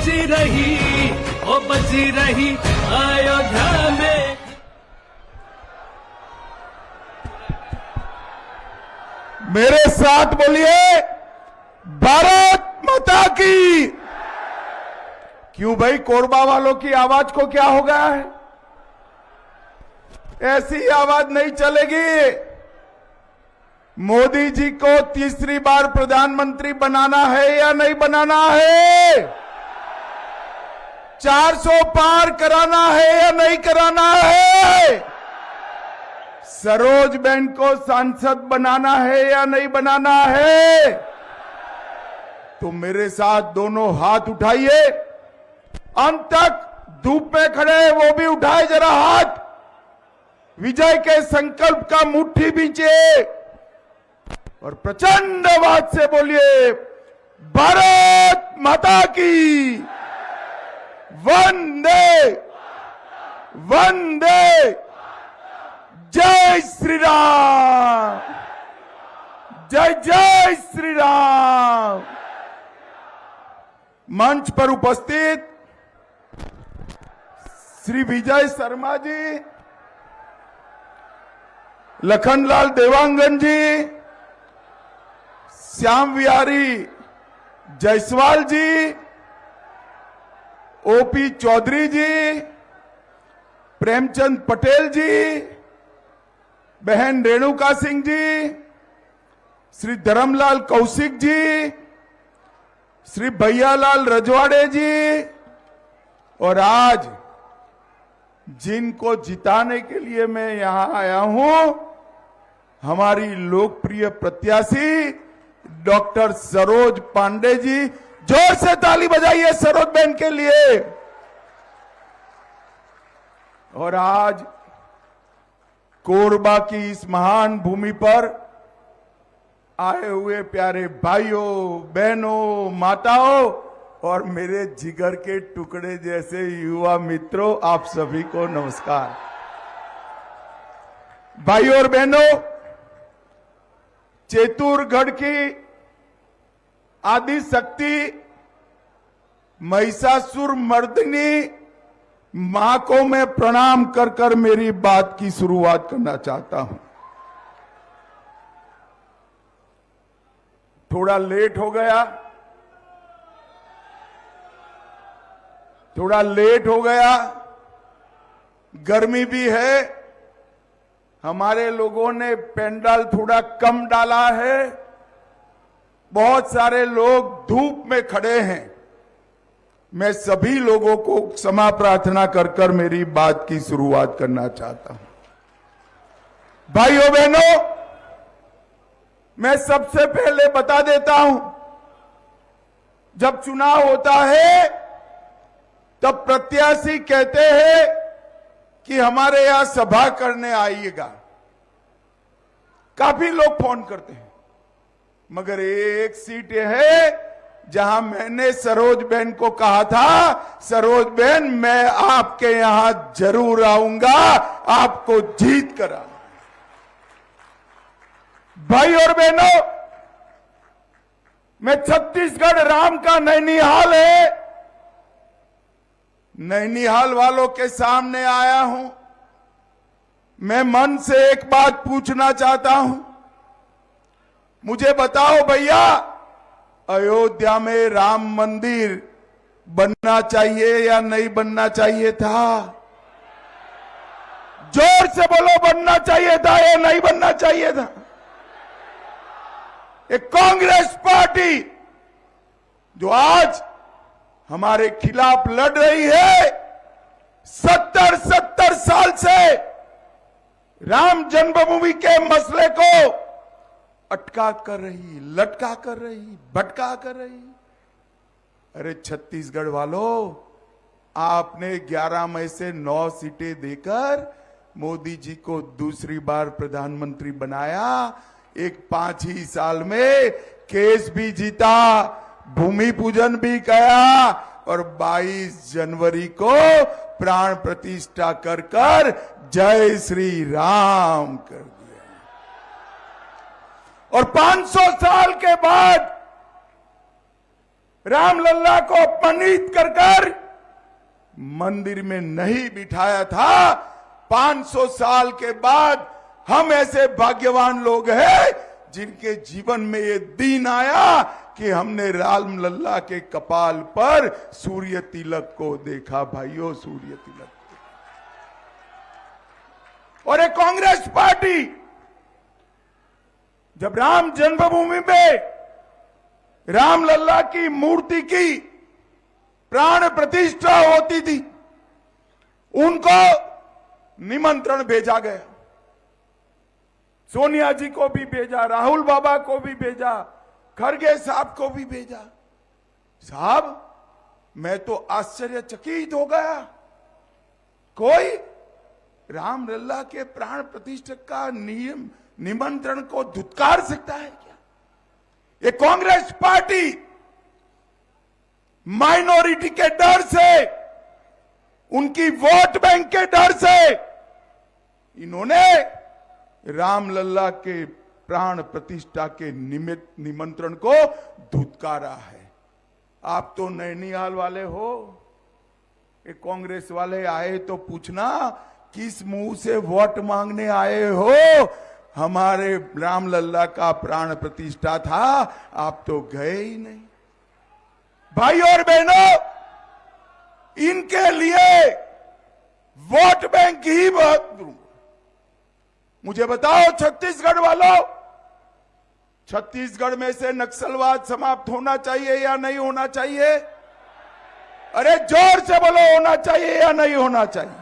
बची रही, ओ बची रही अयोध्या में। मेरे साथ बोलिए, भारत माता की। क्यों भाई, कोरबा वालों की आवाज को क्या हो गया है? ऐसी आवाज नहीं चलेगी। मोदी जी को तीसरी बार प्रधानमंत्री बनाना है या नहीं बनाना है? 400 पार कराना है या नहीं कराना है? सरोज बहन को सांसद बनाना है या नहीं बनाना है? तो मेरे साथ दोनों हाथ उठाइए। अंत तक धूप पे खड़े वो भी उठाए जरा हाथ। विजय के संकल्प का मुट्ठी बींचे और प्रचंड आवाज से बोलिए, भारत माता की। वंदे वंदे, जय श्री राम, जय जय श्री राम। मंच पर उपस्थित श्री विजय शर्मा जी, लखनलाल देवांगन जी, श्याम विहारी जायसवाल जी, ओपी चौधरी जी, प्रेमचंद पटेल जी, बहन रेणुका सिंह जी, श्री धर्मलाल कौशिक जी, श्री भैयालाल रजवाड़े जी, और आज जिनको जिताने के लिए मैं यहां आया हूं, हमारी लोकप्रिय प्रत्याशी डॉक्टर सरोज पांडे जी। जोर से ताली बजाइए सरोज बहन के लिए। और आज कोरबा की इस महान भूमि पर आए हुए प्यारे भाइयों, बहनों, माताओं और मेरे जिगर के टुकड़े जैसे युवा मित्रों, आप सभी को नमस्कार। भाइयों और बहनों, चेतुरगढ़ की आदि शक्ति महिषासुर मर्दिनी मां को मैं प्रणाम कर कर मेरी बात की शुरुआत करना चाहता हूं। थोड़ा लेट हो गया, गर्मी भी है, हमारे लोगों ने पेंडाल थोड़ा कम डाला है, बहुत सारे लोग धूप में खड़े हैं। मैं सभी लोगों को क्षमा प्रार्थना कर कर मेरी बात की शुरुआत करना चाहता हूं। भाइयों बहनों, मैं सबसे पहले बता देता हूं, जब चुनाव होता है तब प्रत्याशी कहते हैं कि हमारे यहां सभा करने आइएगा। काफी लोग फोन करते हैं, मगर एक सीट है जहां मैंने सरोज बहन को कहा था, सरोज बहन मैं आपके यहां जरूर आऊंगा, आपको जीत कर आऊंगा। भाई और बहनों, मैं छत्तीसगढ़ राम का नैनीहाल है, नैनीहाल वालों के सामने आया हूं। मैं मन से एक बात पूछना चाहता हूं, मुझे बताओ भैया, अयोध्या में राम मंदिर बनना चाहिए या नहीं बनना चाहिए था? जोर से बोलो, बनना चाहिए था या नहीं बनना चाहिए था? एक कांग्रेस पार्टी जो आज हमारे खिलाफ लड़ रही है, 70 साल से राम जन्मभूमि के मसले को अटका कर रही, लटका कर रही, भटका कर रही। अरे छत्तीसगढ़ वालों, आपने 11 में से 9 सीटें देकर मोदी जी को दूसरी बार प्रधानमंत्री बनाया। एक 5 ही साल में केस भी जीता, भूमि पूजन भी किया और 22 जनवरी को प्राण प्रतिष्ठा कर कर जय श्री राम कर दिया। और 500 साल के बाद रामलल्ला को अपमानित कर मंदिर में नहीं बिठाया था। 500 साल के बाद हम ऐसे भाग्यवान लोग हैं जिनके जीवन में ये दिन आया कि हमने रामलल्ला के कपाल पर सूर्य तिलक को देखा। भाइयों, सूर्य तिलक। और एक कांग्रेस पार्टी जब राम जन्मभूमि में रामलल्ला की मूर्ति की प्राण प्रतिष्ठा होती थी, उनको निमंत्रण भेजा गया। सोनिया जी को भी भेजा, राहुल बाबा को भी भेजा, खड़गे साहब को भी भेजा। साहब, मैं तो आश्चर्यचकित हो गया। कोई रामलल्ला के प्राण प्रतिष्ठा का निमंत्रण को धुतकार सकता है क्या? ये कांग्रेस पार्टी माइनॉरिटी के डर से, उनकी वोट बैंक के डर से इन्होंने रामलल्ला के प्राण प्रतिष्ठा के निमंत्रण को धुतकारा है। आप तो नैनीहाल वाले हो, ये कांग्रेस वाले आए तो पूछना किस मुंह से वोट मांगने आए हो? हमारे रामलल्ला का प्राण प्रतिष्ठा था, आप तो गए ही नहीं। भाई और बहनों, इनके लिए वोट बैंक ही बहुत। मुझे बताओ छत्तीसगढ़ वालों, छत्तीसगढ़ में से नक्सलवाद समाप्त होना चाहिए या नहीं होना चाहिए? अरे जोर से बोलो, होना चाहिए या नहीं होना चाहिए?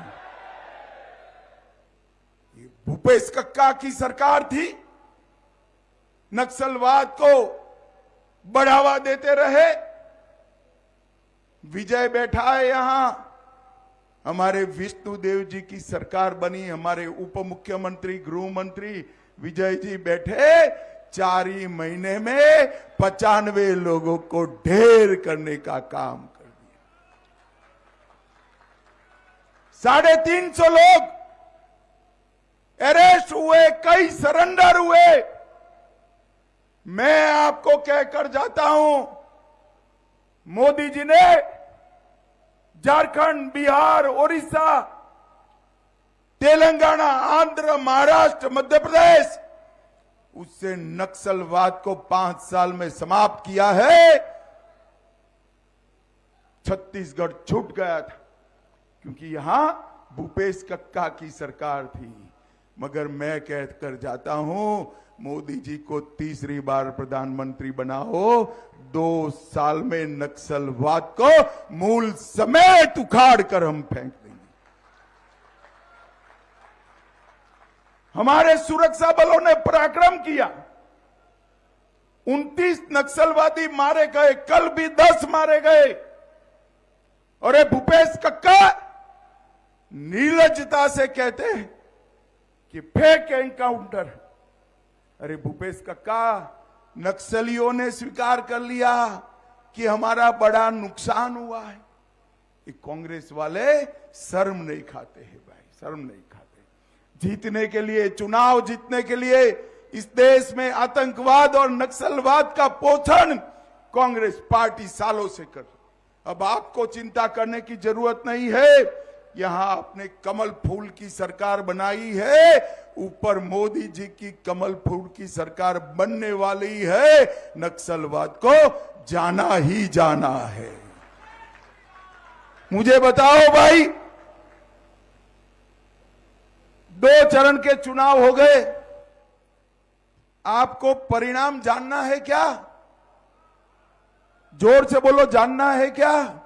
ये भूपेश कक्का की सरकार थी, नक्सलवाद को बढ़ावा देते रहे। विजय बैठा है यहां, हमारे विष्णुदेव जी की सरकार बनी, हमारे उप मुख्यमंत्री गृह मंत्री विजय जी बैठे। 4 ही महीने में 95 लोगों को ढेर करने का काम कर दिया। 350 लोग अरेस्ट हुए, कई सरेंडर हुए। मैं आपको कहकर जाता हूं, मोदी जी ने झारखंड, बिहार, उड़ीसा, तेलंगाना, आंध्र, महाराष्ट्र, मध्य प्रदेश, उससे नक्सलवाद को 5 साल में समाप्त किया है। छत्तीसगढ़ छूट गया था क्योंकि यहां भूपेश कक्का की सरकार थी। मगर मैं कहकर जाता हूं, मोदी जी को तीसरी बार प्रधानमंत्री बनाओ, 2 साल में नक्सलवाद को मूल समेत उखाड़ कर हम फेंक देंगे। हमारे सुरक्षा बलों ने पराक्रम किया, 29 नक्सलवादी मारे गए, कल भी 10 मारे गए। और ये भूपेश कक्का निर्लज्जता से कहते हैं कि फेक एनकाउंटर। अरे भूपेश कक्का, नक्सलियों ने स्वीकार कर लिया कि हमारा बड़ा नुकसान हुआ है। ये कांग्रेस वाले शर्म नहीं खाते हैं भाई, शर्म नहीं खाते। जीतने के लिए, चुनाव जीतने के लिए इस देश में आतंकवाद और नक्सलवाद का पोषण कांग्रेस पार्टी सालों से कर। अब आपको चिंता करने की जरूरत नहीं है। यहां आपने कमल फूल की सरकार बनाई है, ऊपर मोदी जी की कमल फूल की सरकार बनने वाली है। नक्सलवाद को जाना ही जाना है। मुझे बताओ भाई, 2 चरण के चुनाव हो गए, आपको परिणाम जानना है क्या? जोर से बोलो, जानना है क्या?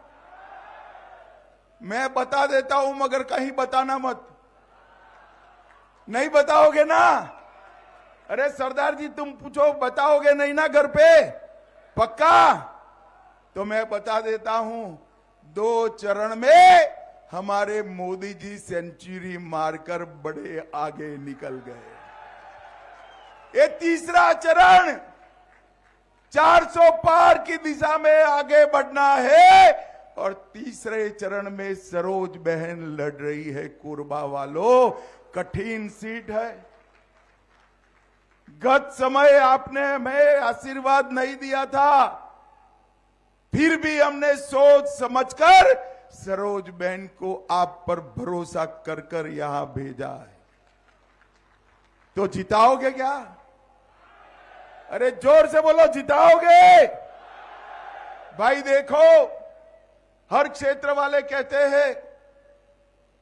मैं बता देता हूं, मगर कहीं बताना मत। नहीं बताओगे ना? अरे सरदार जी, तुम पूछो, बताओगे नहीं ना घर पे? पक्का? तो मैं बता देता हूं, 2 चरण में हमारे मोदी जी सेंचुरी मारकर बड़े आगे निकल गए। ये तीसरा चरण 400 पार की दिशा में आगे बढ़ना है। और तीसरे चरण में सरोज बहन लड़ रही है। कोरबा वालों, कठिन सीट है। गत समय आपने हमें आशीर्वाद नहीं दिया था, फिर भी हमने सोच समझकर सरोज बहन को आप पर भरोसा कर कर यहां भेजा है। तो जिताओगे क्या? अरे जोर से बोलो, जिताओगे? भाई देखो, हर क्षेत्र वाले कहते हैं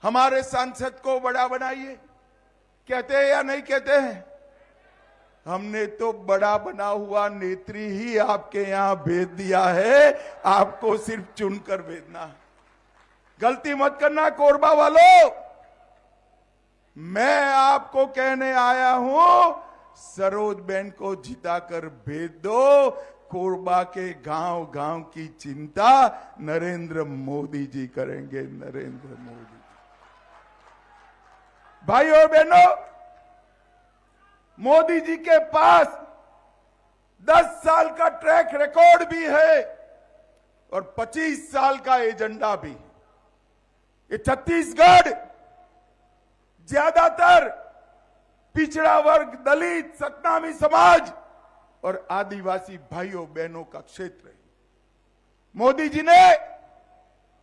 हमारे सांसद को बड़ा बनाइए, कहते हैं या नहीं कहते हैं? हमने तो बड़ा बना हुआ नेत्री ही आपके यहां भेज दिया है, आपको सिर्फ चुनकर भेजना है। गलती मत करना कोरबा वालों, मैं आपको कहने आया हूं, सरोज बहन को जिताकर भेज दो। कोरबा के गांव गांव की चिंता नरेंद्र मोदी जी करेंगे, नरेंद्र मोदी। भाई और बहनों, मोदी जी के पास 10 साल का ट्रैक रिकॉर्ड भी है और 25 साल का एजेंडा भी। ये छत्तीसगढ़ ज्यादातर पिछड़ा वर्ग, दलित, सतनामी समाज और आदिवासी भाइयों बहनों का क्षेत्र है। मोदी जी ने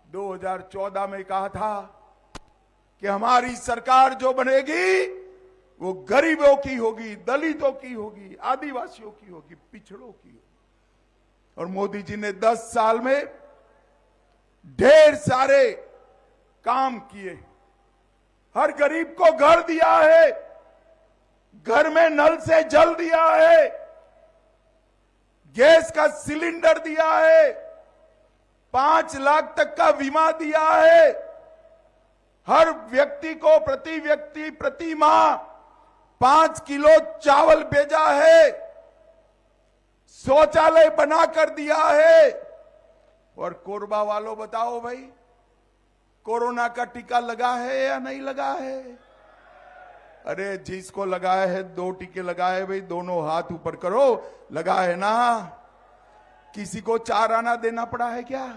2014 में कहा था कि हमारी सरकार जो बनेगी वो गरीबों की होगी, दलितों की होगी, आदिवासियों की होगी, पिछड़ों की होगी। और मोदी जी ने 10 साल में ढेर सारे काम किए। हर गरीब को घर दिया है, घर में नल से जल दिया है, गैस का सिलेंडर दिया है, 5 लाख तक का बीमा दिया है, हर व्यक्ति को प्रति माह 5 किलो चावल भेजा है, शौचालय बनाकर दिया है। और कोरबा वालों बताओ भाई, कोरोना का टीका लगा है या नहीं लगा है? अरे जिसको लगाया है 2 टीके लगाए भाई, दोनों हाथ ऊपर करो, लगा है ना? किसी को 4 आना देना पड़ा है क्या?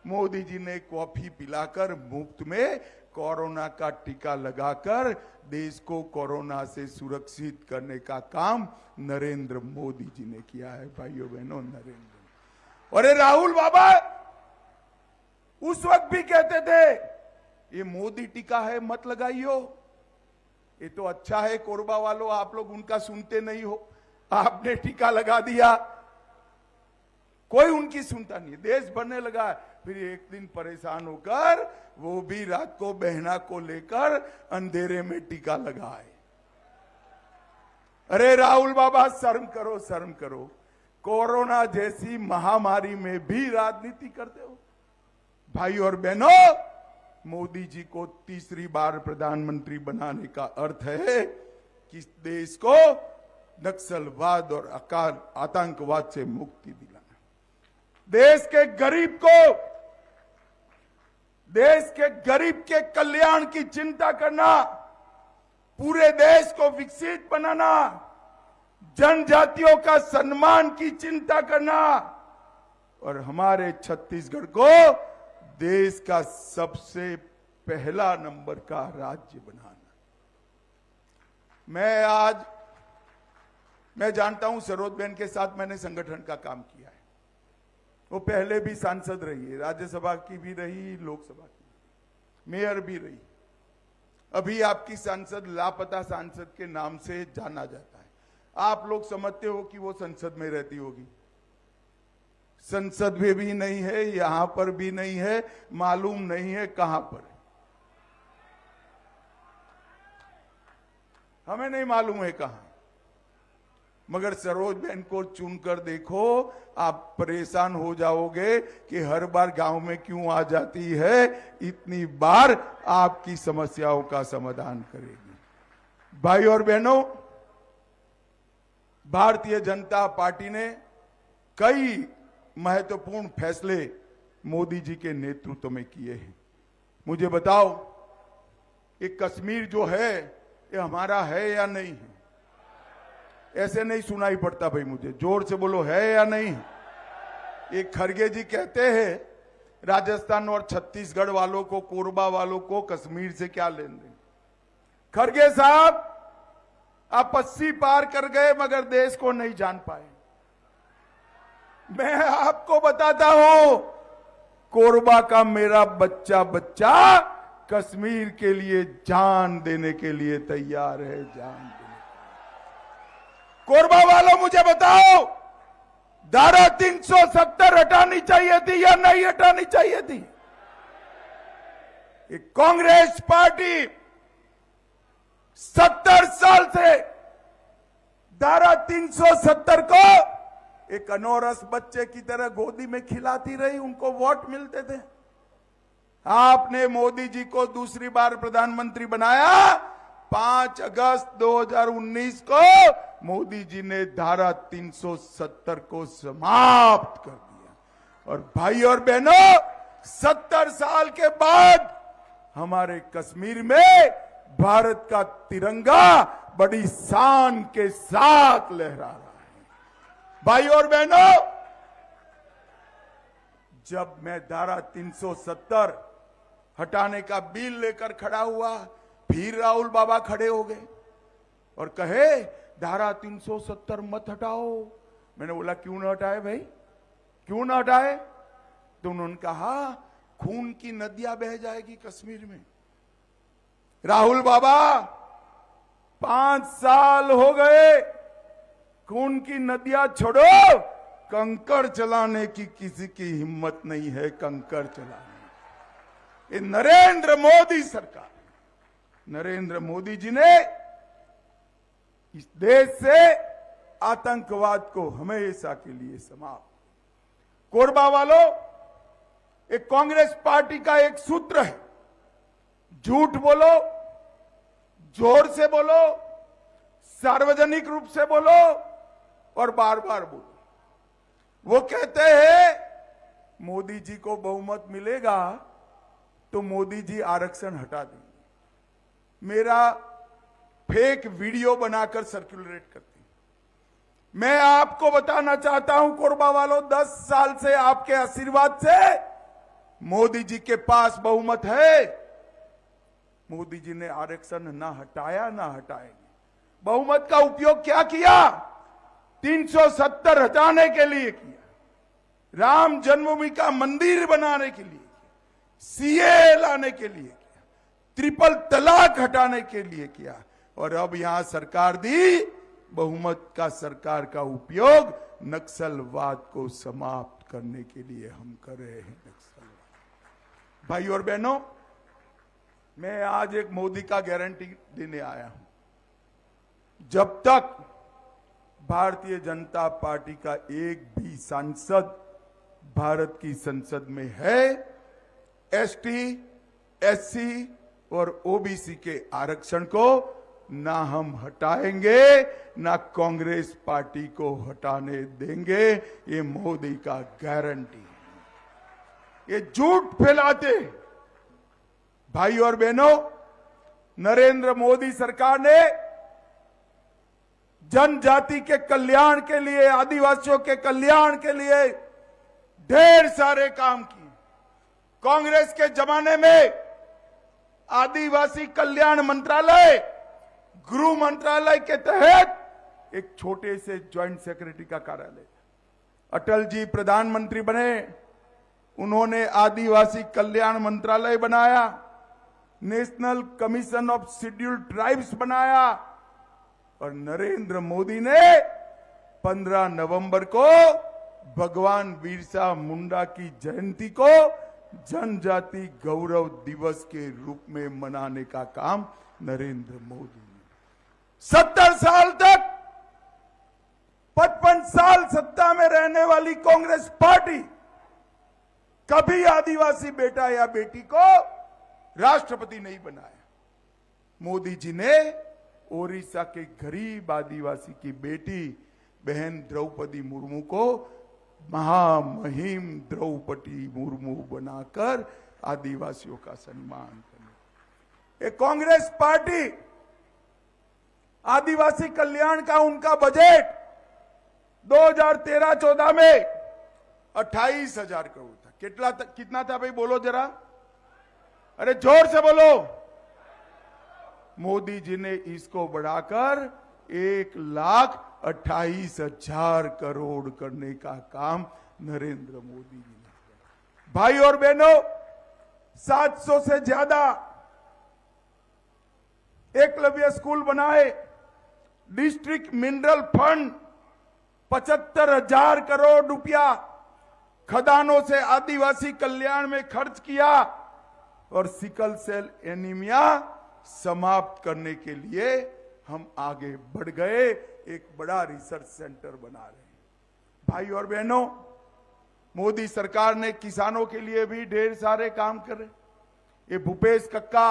मोदी जी ने कॉफी पिलाकर मुफ्त में कोरोना का टीका लगाकर देश को कोरोना से सुरक्षित करने का काम नरेंद्र मोदी जी ने किया है। भाइयों बहनों, नरेंद्र। और राहुल बाबा उस वक्त भी कहते थे ये मोदी टीका है, मत लगाइयो। ये तो अच्छा है कोरबा वालों, आप लोग उनका सुनते नहीं हो, आपने टीका लगा दिया, कोई उनकी सुनता नहीं, देश बनने लगा। फिर एक दिन परेशान होकर वो भी रात को बहना को लेकर अंधेरे में टीका लगाए। अरे राहुल बाबा, शर्म करो, शर्म करो। कोरोना जैसी महामारी में भी राजनीति करते हो। भाई और बहनों, मोदी जी को तीसरी बार प्रधानमंत्री बनाने का अर्थ है कि देश को नक्सलवाद और आतंकवाद से मुक्ति दिलाना, देश के गरीब के कल्याण की चिंता करना, पूरे देश को विकसित बनाना, जनजातियों का सम्मान की चिंता करना और हमारे छत्तीसगढ़ को देश का सबसे पहला नंबर का राज्य बनाना। मैं जानता हूं सरोज बहन के साथ मैंने संगठन का काम किया है। वो पहले भी सांसद रही है, राज्यसभा की भी रही, लोकसभा की, मेयर भी रही। अभी आपकी सांसद लापता सांसद के नाम से जाना जाता है। आप लोग समझते हो कि वो संसद में रहती होगी, संसद में भी नहीं है, यहां पर भी नहीं है, मालूम नहीं है कहां पर है। हमें नहीं मालूम है कहां, मगर सरोज बहन को चुनकर देखो, आप परेशान हो जाओगे कि हर बार गांव में क्यों आ जाती है, इतनी बार आपकी समस्याओं का समाधान करेगी। भाई और बहनों, भारतीय जनता पार्टी ने कई महत्वपूर्ण फैसले मोदी जी के नेतृत्व में किए हैं। मुझे बताओ, ये कश्मीर जो है ये हमारा है या नहीं है? ऐसे नहीं सुनाई पड़ता भाई, मुझे जोर से बोलो, है या नहीं? ये खड़गे जी कहते हैं राजस्थान और छत्तीसगढ़ वालों को, कोरबा वालों को कश्मीर से क्या लेन देन। खड़गे साहब, आप 80 पार कर गए मगर देश को नहीं जान पाए। मैं आपको बताता हूं, कोरबा का मेरा बच्चा बच्चा कश्मीर के लिए जान देने के लिए तैयार है, जान देने। कोरबा वालों मुझे बताओ, धारा 370 हटानी चाहिए थी या नहीं हटानी चाहिए थी? कांग्रेस पार्टी 70 साल से धारा 370 को एक अनोरस बच्चे की तरह गोदी में खिलाती रही, उनको वोट मिलते थे। आपने मोदी जी को दूसरी बार प्रधानमंत्री बनाया। 5 अगस्त 2019 को मोदी जी ने धारा 370 को समाप्त कर दिया। और भाई और बहनों, 70 साल के बाद हमारे कश्मीर में भारत का तिरंगा बड़ी शान के साथ लहरा रहा है। भाई और बहनों, जब मैं धारा 370 हटाने का बिल लेकर खड़ा हुआ, फिर राहुल बाबा खड़े हो गए और कहे धारा 370 मत हटाओ। मैंने बोला क्यों ना हटाए भाई, क्यों ना हटाए? तो उन्होंने कहा खून की नदियां बह जाएगी कश्मीर में। राहुल बाबा 5 साल हो गए, खून की नदियां छोड़ो, कंकड़ चलाने की किसी की हिम्मत नहीं है, कंकड़ चलाने। ये नरेंद्र मोदी सरकार, नरेंद्र मोदी जी ने इस देश से आतंकवाद को हमेशा के लिए समाप्त। कोरबा वालों, एक कांग्रेस पार्टी का एक सूत्र है, झूठ बोलो, जोर से बोलो, सार्वजनिक रूप से बोलो और बार बार बोलो। वो कहते हैं मोदी जी को बहुमत मिलेगा तो मोदी जी आरक्षण हटा देंगे। मेरा फेक वीडियो बनाकर सर्कुलेट करते हैं। मैं आपको बताना चाहता हूं कोरबा वालों, 10 साल से आपके आशीर्वाद से मोदी जी के पास बहुमत है। मोदी जी ने आरक्षण ना हटाया ना हटाएंगे। बहुमत का उपयोग क्या किया? 370 हटाने के लिए किया, राम जन्मभूमि का मंदिर बनाने के लिए किया, सीए लाने के लिए किया, ट्रिपल तलाक हटाने के लिए किया, और अब यहां सरकार दी, बहुमत का सरकार का उपयोग नक्सलवाद को समाप्त करने के लिए हम कर रहे हैं। नक्सलवाद। भाई और बहनों, मैं आज एक मोदी का गारंटी देने आया हूं। जब तक भारतीय जनता पार्टी का एक भी सांसद भारत की संसद में है, एसटी, एससी और ओबीसी के आरक्षण को ना हम हटाएंगे, ना कांग्रेस पार्टी को हटाने देंगे। ये मोदी का गारंटी है। ये झूठ फैलाते भाई और बहनों, नरेंद्र मोदी सरकार ने जनजाति के कल्याण के लिए, आदिवासियों के कल्याण के लिए ढेर सारे काम किए। कांग्रेस के जमाने में आदिवासी कल्याण मंत्रालय, गृह मंत्रालय के तहत एक छोटे से ज्वाइंट सेक्रेटरी का कार्यालय। अटल जी प्रधानमंत्री बने, उन्होंने आदिवासी कल्याण मंत्रालय बनाया, national commission of scheduled tribes बनाया, और नरेंद्र मोदी ने 15 नवंबर को भगवान बिरसा मुंडा की जयंती को जनजाति गौरव दिवस के रूप में मनाने का काम नरेंद्र मोदी ने। 70 साल तक, 55 साल सत्ता में रहने वाली कांग्रेस पार्टी कभी आदिवासी बेटा या बेटी को राष्ट्रपति नहीं बनाया। मोदी जी ने ओडिशा के गरीब आदिवासी की बेटी बहन द्रौपदी मुर्मू को महामहिम द्रौपदी मुर्मू बनाकर आदिवासियों का सम्मान करने। एक कांग्रेस पार्टी आदिवासी कल्याण का उनका बजट 2013-14 में 28,000 करोड़ था। कितना था भाई, बोलो जरा, अरे जोर से बोलो। मोदी जी ने इसको बढ़ाकर 1,00,000 28,000 करोड़ करने का काम नरेंद्र मोदी जी ने किया। भाई और बहनों, 700 से ज्यादा एकलव्य स्कूल बनाए, डिस्ट्रिक्ट मिनरल फंड 75,000 करोड़ रुपया खदानों से आदिवासी कल्याण में खर्च किया और सिकल सेल एनीमिया समाप्त करने के लिए हम आगे बढ़ गए, एक बड़ा रिसर्च सेंटर बना रहे हैं। भाई और बहनों, मोदी सरकार ने किसानों के लिए भी ढेर सारे काम करे। ये भूपेश कक्का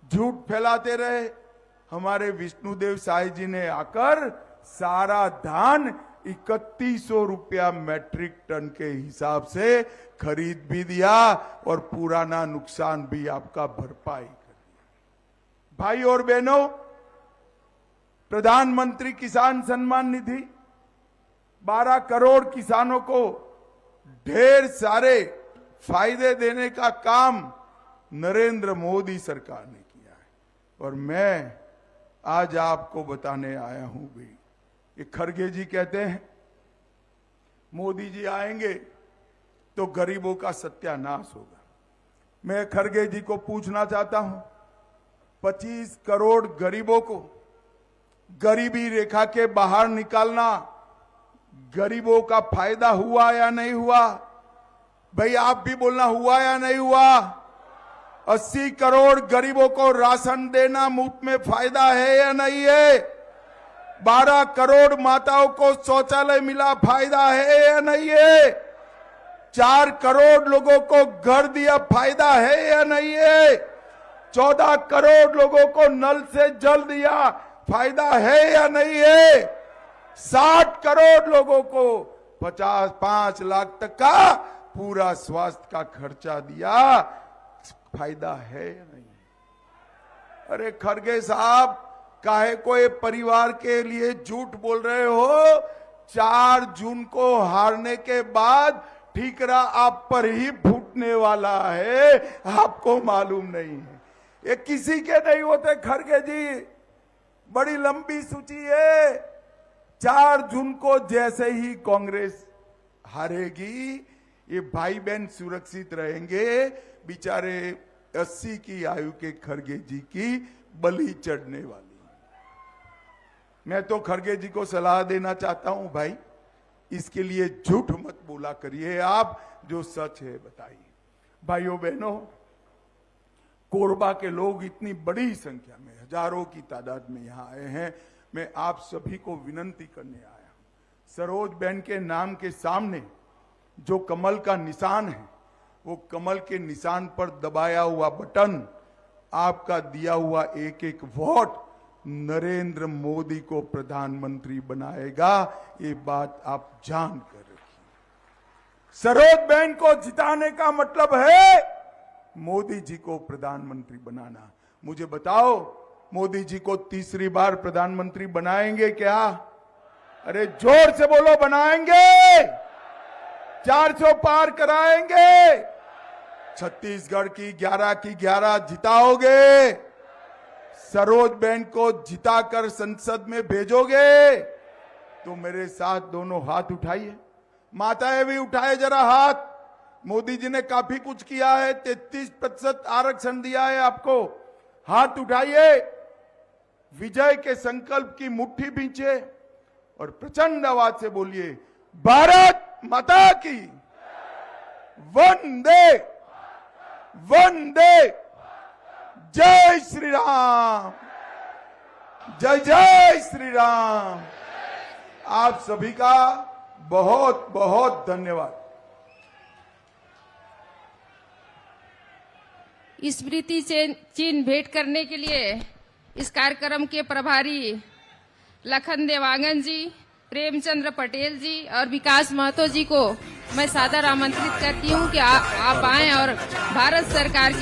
झूठ फैलाते रहे, हमारे विष्णुदेव साई जी ने आकर सारा धान 3100 रुपया मैट्रिक टन के हिसाब से खरीद भी दिया और पुराना नुकसान भी आपका भरपाई कर दिया। भाई और बहनों, प्रधानमंत्री किसान सम्मान निधि 12 करोड़ किसानों को ढेर सारे फायदे देने का काम नरेंद्र मोदी सरकार ने किया है। और मैं आज आपको बताने आया हूं भी, ये खड़गे जी कहते हैं मोदी जी आएंगे तो गरीबों का सत्यानाश होगा। मैं खड़गे जी को पूछना चाहता हूं, 25 करोड़ गरीबों को गरीबी रेखा के बाहर निकालना गरीबों का फायदा हुआ या नहीं हुआ? भाई आप भी बोलना, हुआ या नहीं हुआ? 80 करोड़ गरीबों को राशन देना मुफ्त में फायदा है या नहीं है? 12 करोड़ माताओं को शौचालय मिला, फायदा है या नहीं है? 4 करोड़ लोगों को घर दिया, फायदा है या नहीं है? 14 करोड़ लोगों को नल से जल दिया, फायदा है या नहीं है? 60 करोड़ लोगों को 5 लाख तक का पूरा स्वास्थ्य का खर्चा दिया, फायदा है या नहीं? अरे खड़गे साहब, काहे को ये परिवार के लिए झूठ बोल रहे हो? 4 जून को हारने के बाद ठीकरा आप पर ही फूटने वाला है, आपको मालूम नहीं है। ये किसी के नहीं होते खड़गे जी, बड़ी लंबी सूची है। 4 जून को जैसे ही कांग्रेस हारेगी, ये भाई बहन सुरक्षित रहेंगे, बेचारे 80 की आयु के खड़गे जी की बलि चढ़ने वाली। मैं तो खड़गे जी को सलाह देना चाहता हूं, भाई इसके लिए झूठ मत बोला करिए, आप जो सच है बताइए। भाइयों बहनों, कोरबा के लोग इतनी बड़ी संख्या में, हजारों की तादाद में यहां आए हैं। मैं आप सभी को विनंती करने आया हूं, सरोज बहन के नाम के सामने जो कमल का निशान है, वो कमल के निशान पर दबाया हुआ बटन, आपका दिया हुआ एक एक वोट नरेंद्र मोदी को प्रधानमंत्री बनाएगा, ये बात आप जान कर रखिए। सरोज बहन को जिताने का मतलब है मोदी जी को प्रधानमंत्री बनाना। मुझे बताओ, मोदी जी को तीसरी बार प्रधानमंत्री बनाएंगे क्या? अरे जोर से बोलो, बनाएंगे? 400 पार कराएंगे? छत्तीसगढ़ की 11 की 11 जिताओगे? सरोज बहन को जिताकर संसद में भेजोगे? तो मेरे साथ दोनों हाथ उठाइए, माताएं भी उठाए जरा हाथ। मोदी जी ने काफी कुछ किया है, 33% आरक्षण दिया है आपको, हाथ उठाइए, विजय के संकल्प की मुट्ठी भींचे और प्रचंड आवाज से बोलिए, भारत माता की वंदे वंदे, जय श्री राम, जय जय श्री राम। आप सभी का बहुत बहुत धन्यवाद। स्मृति चिन्ह भेंट करने के लिए इस कार्यक्रम के प्रभारी लखन देवांगन जी, प्रेमचंद्र पटेल जी और विकास महतो जी को मैं सादर आमंत्रित करती हूं कि आप आएं और भारत सरकार के